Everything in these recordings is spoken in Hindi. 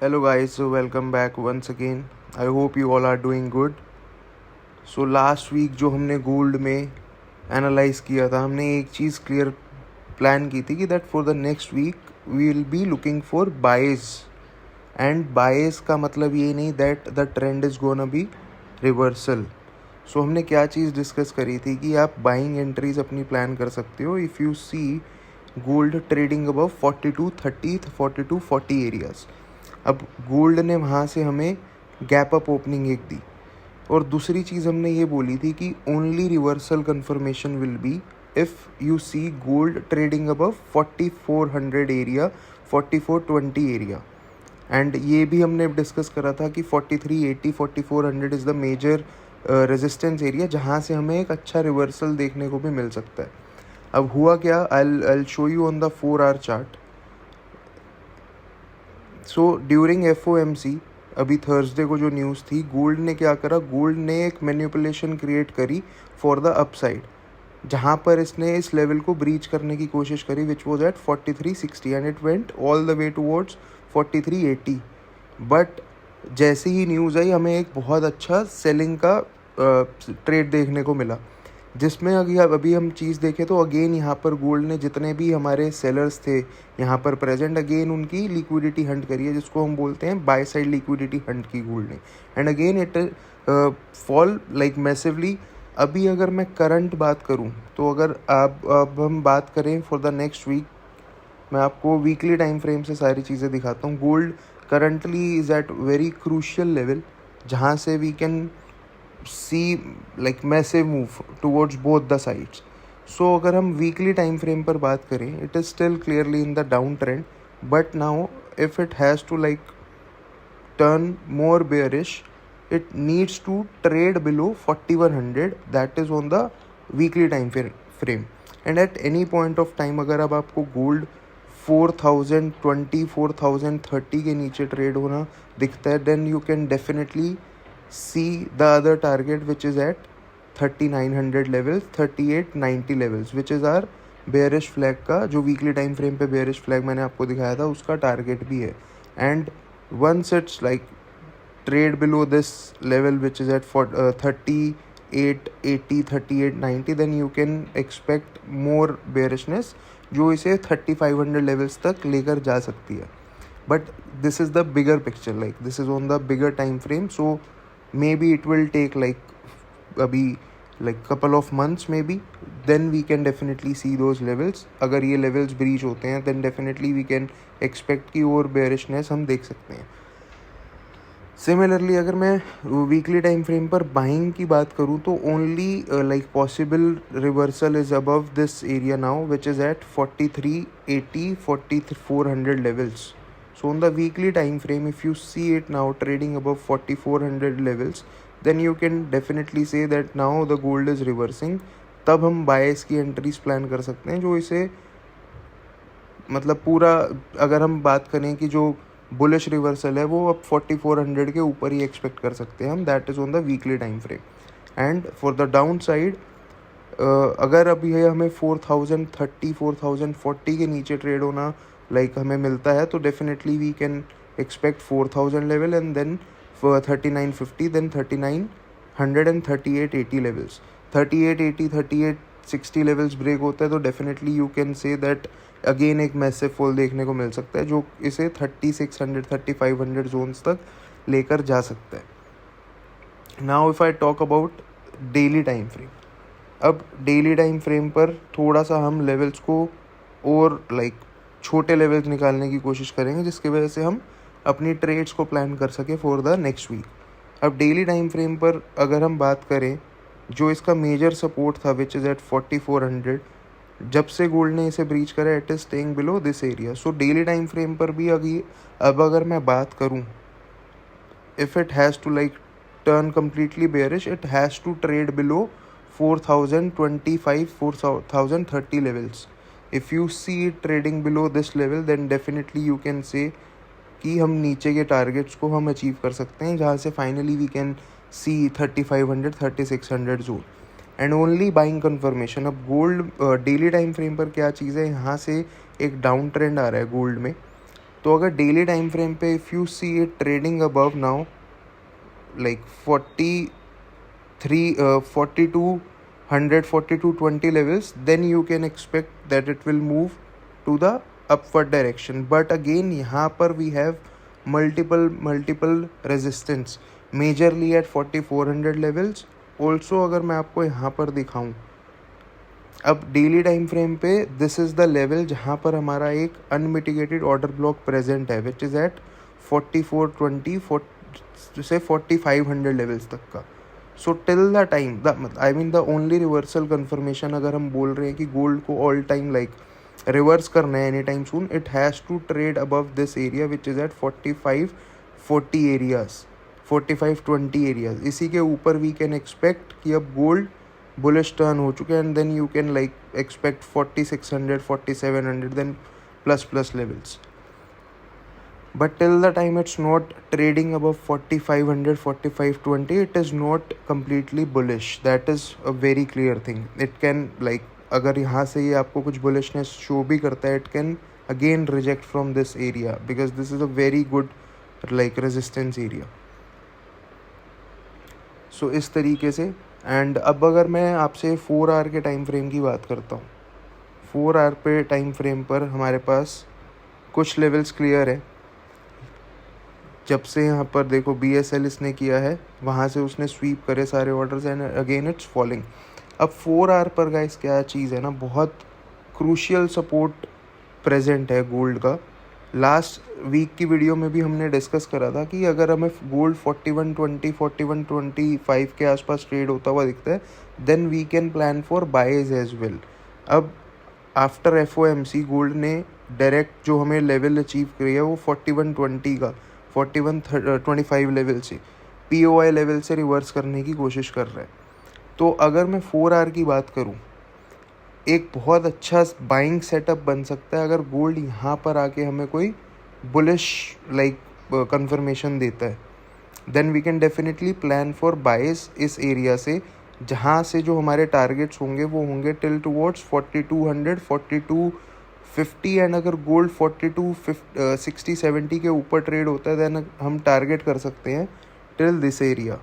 Hello guys, so welcome back once again. I hope you all are doing good. So last week जो हमने गोल्ड में एनालाइज किया था, हमने एक चीज़ क्लियर प्लान की थी कि that for the next week we will be looking for buys. And buys का मतलब ये नहीं that the trend is gonna be reversal. So हमने क्या चीज़ डिस्कस करी थी कि आप बाइंग एंट्रीज अपनी प्लान कर सकते हो if you see gold trading above 4230 4240 areas. अब गोल्ड ने वहाँ से हमें गैप अप ओपनिंग एक दी. और दूसरी चीज़ हमने ये बोली थी कि only reversal confirmation will be if you see gold trading above 4400 area 4420 area. And ये भी हमने डिस्कस करा था कि 4380 4400 is the major resistance area जहाँ से हमें एक अच्छा रिवर्सल देखने को भी मिल सकता है. अब हुआ क्या, I show you on the 4 our chart. So during FOMC अभी थर्सडे को जो न्यूज़ थी, गोल्ड ने क्या करा, गोल्ड ने एक मैनिपुलेशन क्रिएट करी फॉर द अपसाइड जहाँ पर इसने इस लेवल को ब्रीच करने की कोशिश करी which was at 4360 and it went all the way towards 4380. But जैसे ही न्यूज़ आई हमें एक बहुत अच्छा सेलिंग का ट्रेड देखने को मिला, जिसमें अभी हम चीज़ देखें तो अगेन यहाँ पर गोल्ड ने जितने भी हमारे सेलर्स थे यहाँ पर प्रेजेंट, अगेन उनकी लिक्विडिटी हंट करी है जिसको हम बोलते हैं बाय साइड लिक्विडिटी हंट की गोल्ड ने. And again it fall like massively. अभी अगर मैं करंट बात करूँ तो अगर अब हम बात करें फॉर द नेक्स्ट वीक, मैं आपको वीकली टाइम फ्रेम से सारी चीज़ें दिखाता हूँ. Gold currently is at very crucial level जहाँ से we can see like massive move towards both the sides. So अगर हम वीकली टाइम फ्रेम पर बात करें, it is still clearly in the down trend. But now if it has to like turn more bearish, it needs to trade below 4100, that is on the weekly time frame. And at any point of time अगर अब आपको गोल्ड 4020 4030 के नीचे ट्रेड होना दिखता है, then you can definitely see the other target which is at 3900 levels 3890 levels which is our bearish flag का, जो वीकली टाइम फ्रेम पे bearish flag मैंने आपको दिखाया था उसका टारगेट भी है. And once it's like trade below this level which is at 3880 3890, then you can expect more bearishness जो इसे 3500 levels तक लेकर जा सकती है. but this is the bigger picture, like this is on the bigger time frame, so maybe it will take like अभी like couple of months maybe, then we can definitely see those levels. अगर ये levels breach होते हैं then definitely we can expect कि और bearishness हम देख सकते हैं. सिमिलरली अगर मैं वीकली टाइम फ्रेम पर बाइंग की बात करूं तो only like possible reversal is above this area now which is at 4380 4400 levels. So on the weekly time frame if you see it now trading above 4400 levels, then you can definitely say that now the gold is reversing. तब हम बायस की एंट्रीज प्लान कर सकते हैं जो इसे मतलब पूरा, अगर हम बात करें कि जो बुलिश रिवर्सल है वो अब 4400 के ऊपर ही एक्सपेक्ट कर सकते हैं हम. That is on the weekly time frame. And for the down side अगर अभी है हमें 4030 4040 के नीचे ट्रेड होना लाइक हमें मिलता है तो definitely we can expect 4000 level and then 3950 then 3900 and 3880 levels. 3880 3860 levels break होता है तो definitely you can say that again एक मैसिव फॉल देखने को मिल सकता है जो इसे 3600 3500 जोन्स तक लेकर जा सकता है. Now if I talk about daily time frame, अब डेली टाइम फ्रेम पर थोड़ा सा हम लेवल्स को और लाइक छोटे लेवल्स निकालने की कोशिश करेंगे जिसकी वजह से हम अपनी ट्रेड्स को प्लान कर सके फॉर द नेक्स्ट वीक. अब डेली टाइम फ्रेम पर अगर हम बात करें, जो इसका मेजर सपोर्ट था विच इज़ एट 4400, जब से गोल्ड ने इसे ब्रीच करा it is staying below this area. So daily time frame पर भी अब अगर मैं बात करूं, if it has to like turn completely bearish, it has to trade below 4025 4030 levels. If you see it trading below this level then definitely you can say कि हम नीचे के टारगेट्स को हम अचीव कर सकते हैं जहाँ से finally we can see 3500 3600 zone and only buying confirmation. अब गोल्ड डेली टाइम फ्रेम पर क्या चीज़ है, यहाँ से एक डाउन ट्रेंड आ रहा है गोल्ड में तो अगर डेली टाइम फ्रेम पे if you see it trading above now like 4220 levels, then you can expect that it will move to the upward direction. But again यहाँ पर we have multiple resistance majorly at 4400 levels. Also अगर मैं आपको यहाँ पर दिखाऊं, अब डेली टाइम फ्रेम पे दिस इज़ द लेवल जहाँ पर हमारा एक अनमिटिगेटेड ऑर्डर ब्लॉक प्रेजेंट है विच इज़ एट 4420 से 4500 लेवल्स तक का. So till the time the only reversal confirmation अगर हम बोल रहे हैं कि गोल्ड को ऑल टाइम लाइक रिवर्स करना है any time soon, it has to trade above this area which is at 4540 areas, 4520 areas. इसी के ऊपर वी कैन एक्सपेक्ट कि अब गोल्ड बुलिश टर्न हो चुके हैं and then you can like expect 4600 4700 then plus levels. But till the time it's not trading above 4500 4520, it is not completely bullish. That is a very clear thing. It can like अगर यहाँ से ये आपको कुछ bullishness show भी करता है, it can again reject from this area because this is a very good like resistance area. So इस तरीके से. एंड अब अगर मैं आपसे 4 आवर के टाइम फ्रेम की बात करता हूँ, 4 आवर पे टाइम फ्रेम पर हमारे पास कुछ लेवल्स क्लियर है. जब से यहाँ पर देखो BSL इसने किया है, वहाँ से उसने स्वीप करे सारे orders and again it's falling. अब 4 आवर पर गाइस क्या चीज़ है ना, बहुत क्रूशियल सपोर्ट प्रेजेंट है गोल्ड का. लास्ट वीक की वीडियो में भी हमने डिस्कस करा था कि अगर हमें गोल्ड 4120 4125 के आसपास ट्रेड होता हुआ दिखता है then we can plan for buys as well. अब आफ्टर FOMC गोल्ड ने डायरेक्ट जो हमें लेवल अचीव किया है वो 4120 का 4125 लेवल से POI लेवल से रिवर्स करने की कोशिश कर रहा है. तो अगर मैं 4 आवर की बात करूं, एक बहुत अच्छा बाइंग सेटअप बन सकता है अगर गोल्ड यहाँ पर आके हमें कोई बुलिश लाइक कंफर्मेशन देता है. Then we can definitely plan for buys इस एरिया से, जहाँ से जो हमारे टारगेट्स होंगे वो होंगे टिल टुवर्ड्स 4200 4250. एंड अगर गोल्ड 60 70 के ऊपर ट्रेड होता है देन हम टारगेट कर सकते हैं टिल दिस एरिया.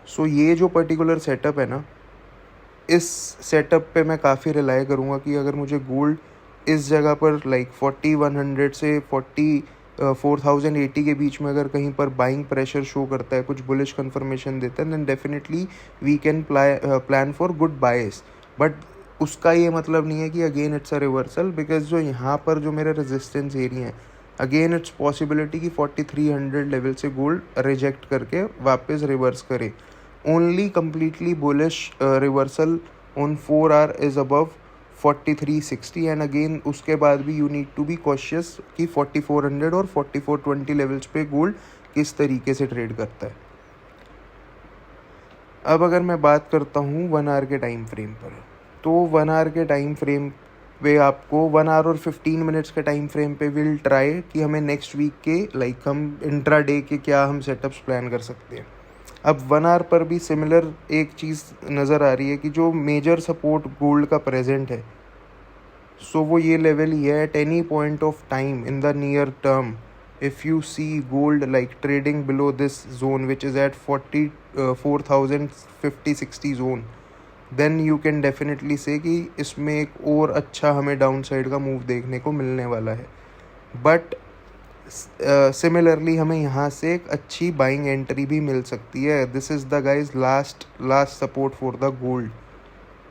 सो ये जो पर्टिकुलर सेटअप है ना, इस सेटअप पे मैं काफ़ी रिलाई करूँगा कि अगर मुझे गोल्ड इस जगह पर लाइक 4100 से 4080 के बीच में अगर कहीं पर बाइंग प्रेशर शो करता है, कुछ बुलिश कंफर्मेशन देता है, then definitely we can plan for good bias. But उसका ये मतलब नहीं है कि again it's a reversal, because जो यहाँ पर जो मेरे रेजिस्टेंस एरिया है अगेन इट्स पॉसिबिलिटी कि 4300 लेवल से गोल्ड रिजेक्ट करके वापस रिवर्स करे. Only completely bullish reversal on 4 hour is above 4360 and again उसके बाद भी you need to be cautious कि 4400 और 4420 लेवल्स पे गोल्ड किस तरीके से ट्रेड करता है. अब अगर मैं बात करता हूँ 1 आवर के टाइम फ्रेम पर, तो 1 आवर के टाइम फ्रेम पे आपको 1 आवर और 15 मिनट्स के टाइम फ्रेम पे विल ट्राई कि हमें नेक्स्ट वीक के लाइक हम इंट्रा डे के क्या हम सेटअप्स प्लान कर सकते हैं. अब 1 आवर पर भी सिमिलर एक चीज़ नज़र आ रही है कि जो मेजर सपोर्ट गोल्ड का प्रेजेंट है, सो वो ये लेवल ही है at any point of time in the near term. If you see gold like trading below this zone which is at 40,050-60 zone, then you can definitely say कि इसमें एक और अच्छा हमें डाउन साइड का मूव देखने को मिलने वाला है. बट सिमिलरली हमें यहाँ से एक अच्छी बाइंग एंट्री भी मिल सकती है. This is the guys last support for the gold.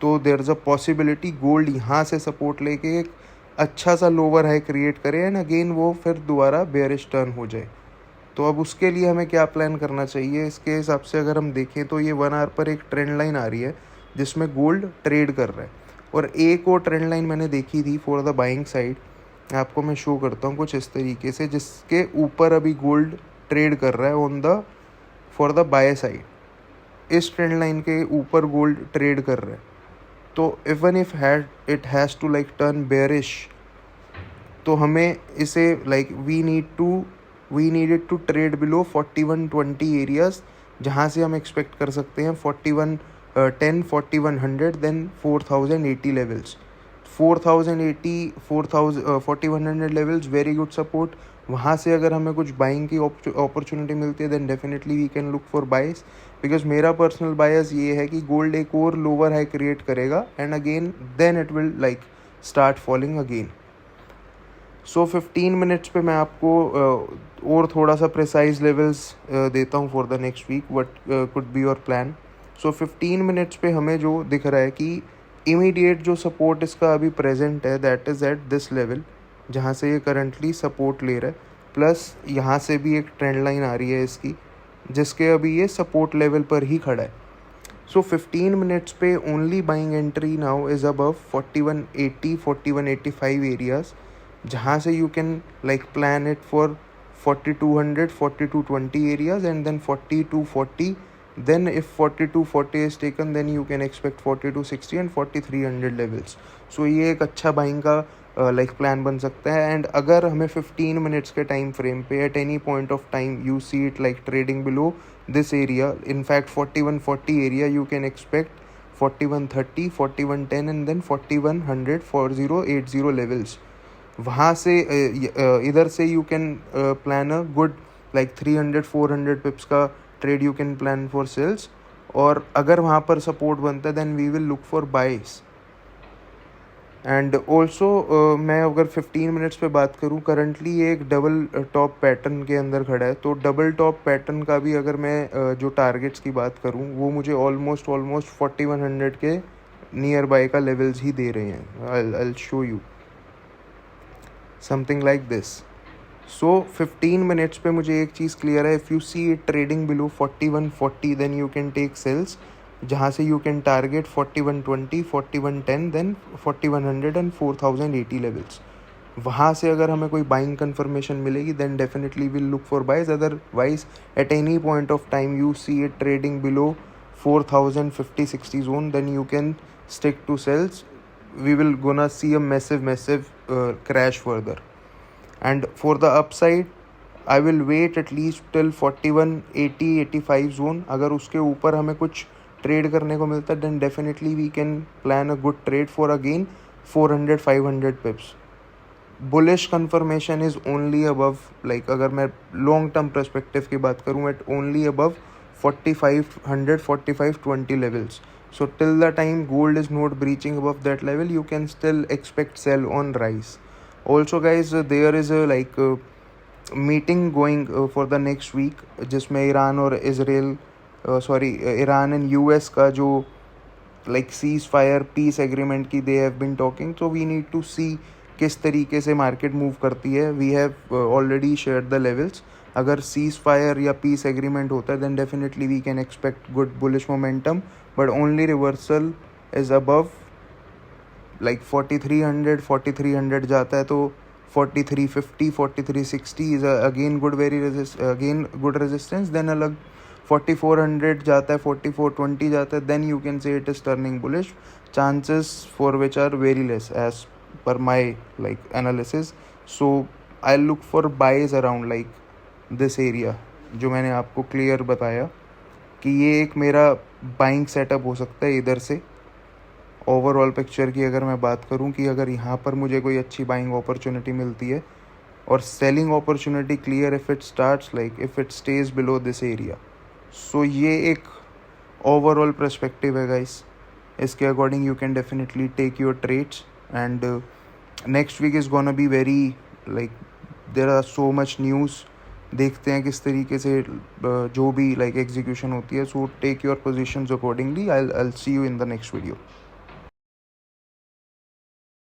तो there is a possibility gold यहाँ से सपोर्ट लेके एक अच्छा सा लोअर हाई क्रिएट करे एंड अगेन वो फिर दोबारा बेयरिश टर्न हो जाए. तो अब उसके लिए हमें क्या प्लान करना चाहिए, इसके हिसाब से अगर हम देखें तो ये 1 आवर पर एक ट्रेंड लाइन आ रही है जिसमें गोल्ड ट्रेड कर रहा है, और एक और ट्रेंड लाइन मैंने देखी थी फॉर द बाइंग साइड, आपको मैं शो करता हूँ कुछ इस तरीके से, जिसके ऊपर अभी गोल्ड ट्रेड कर रहा है on the for the buy side. इस ट्रेंड लाइन के ऊपर गोल्ड ट्रेड कर रहा है. तो even if it has to like turn bearish, तो हमें इसे like we needed to trade below 4120 areas, जहाँ से हम एक्सपेक्ट कर सकते हैं 4110 4100 then 4080 levels. 4080 4100 levels very good support. वहाँ से अगर हमें कुछ बाइंग की अपॉर्चुनिटी मिलती है then definitely we can look for buys. Because मेरा पर्सनल बायस ये है कि गोल्ड एक और लोअर हाई क्रिएट करेगा and again then it will like start falling again. So 15 minutes पे मैं आपको और थोड़ा सा प्रिसाइज लेवल्स देता हूँ for the next week what could be your plan. So 15 minutes पे हमें जो दिख रहा है कि इमीडिएट जो सपोर्ट इसका अभी प्रेजेंट है that is at this level जहाँ से ये करंटली सपोर्ट ले रहा है. प्लस यहाँ से भी एक ट्रेंड लाइन आ रही है इसकी जिसके अभी ये सपोर्ट लेवल पर ही खड़ा है. सो 15 मिनट्स पे only buying entry now is above 4180 4185 areas जहाँ से you can like plan it for 4200 4220 areas and then 4240. Then if 4240 is taken then you can expect 4260 and 4300 levels. So ये एक अच्छा बाइंग का लाइक प्लान बन सकता है. एंड अगर हमें 15 मिनट्स के टाइम फ्रेम पे at any point of time you see it like trading below this area in fact 4140 area you can expect 4130 4110 and then 4100 4080 levels. वहाँ से इधर से you can plan a good like 300 400 pips का trade you can plan for sells. और अगर वहाँ पर सपोर्ट बनता है then we will look for buys. And also मैं अगर 15 मिनट्स पे बात करूँ करंटली ये एक डबल टॉप पैटर्न के अंदर खड़ा है. तो डबल टॉप पैटर्न का भी अगर मैं जो टारगेट्स की बात करूँ वो मुझे ऑलमोस्ट 4100 के नियर बाय का लेवल्स ही दे रहे हैं. I will show you something like this. So 15 minutes पे मुझे एक चीज़ क्लियर है. If you see it trading below 4140 then you can take sells जहाँ से you can target 4120 4110 then 4100 and 4080 levels. वहाँ से अगर हमें कोई बाइंग कंफर्मेशन मिलेगी then definitely will look for buys. Otherwise at any point of time you see it trading below 4050-60 zone then you can stick to sells. We will gonna see a massive crash further. And for the upside I will wait at least till 4180-85 zone. अगर उसके ऊपर हमें कुछ ट्रेड करने को मिलता है then definitely we can plan a good trade for again 400-500 pips. Bullish confirmation is only above like अगर मैं long term perspective की बात करूँ at only above 4500 4520 levels. So till the time gold is not breaching above that level you can still expect sell on rise. Also guys there is a like meeting going for the next week जिसमें ईरान और इसराइल ईरान एंड यूएस का जो like ceasefire peace agreement की they have been talking. So we need to see किस तरीके से मार्केट मूव करती है. We have already shared the levels. अगर सीज फायर या पीस एग्रीमेंट होता है then definitely we can expect good bullish momentum. But only reversal is above like 4300 जाता है तो 4350 4360 is again good again good resistance. Then अलग 4400 जाता है 4420 जाता है then you can say it is turning bullish. Chances for which are very less as per my like analysis. So I'll look for buys around like this area जो मैंने आपको क्लियर बताया कि ये एक मेरा बाइंग सेटअप हो सकता है. इधर से ओवरऑल पिक्चर की अगर मैं बात करूं कि अगर यहाँ पर मुझे कोई अच्छी बाइंग अपॉर्चुनिटी मिलती है और selling opportunity clear if it starts like if it stays below this area. So ये एक ओवरऑल पर्सपेक्टिव है गाइस. इसके according you can definitely take your trades. And next week is gonna be very like there are so much news. देखते हैं किस तरीके से जो भी like execution होती है. So take your positions accordingly. I'll see you in the next video.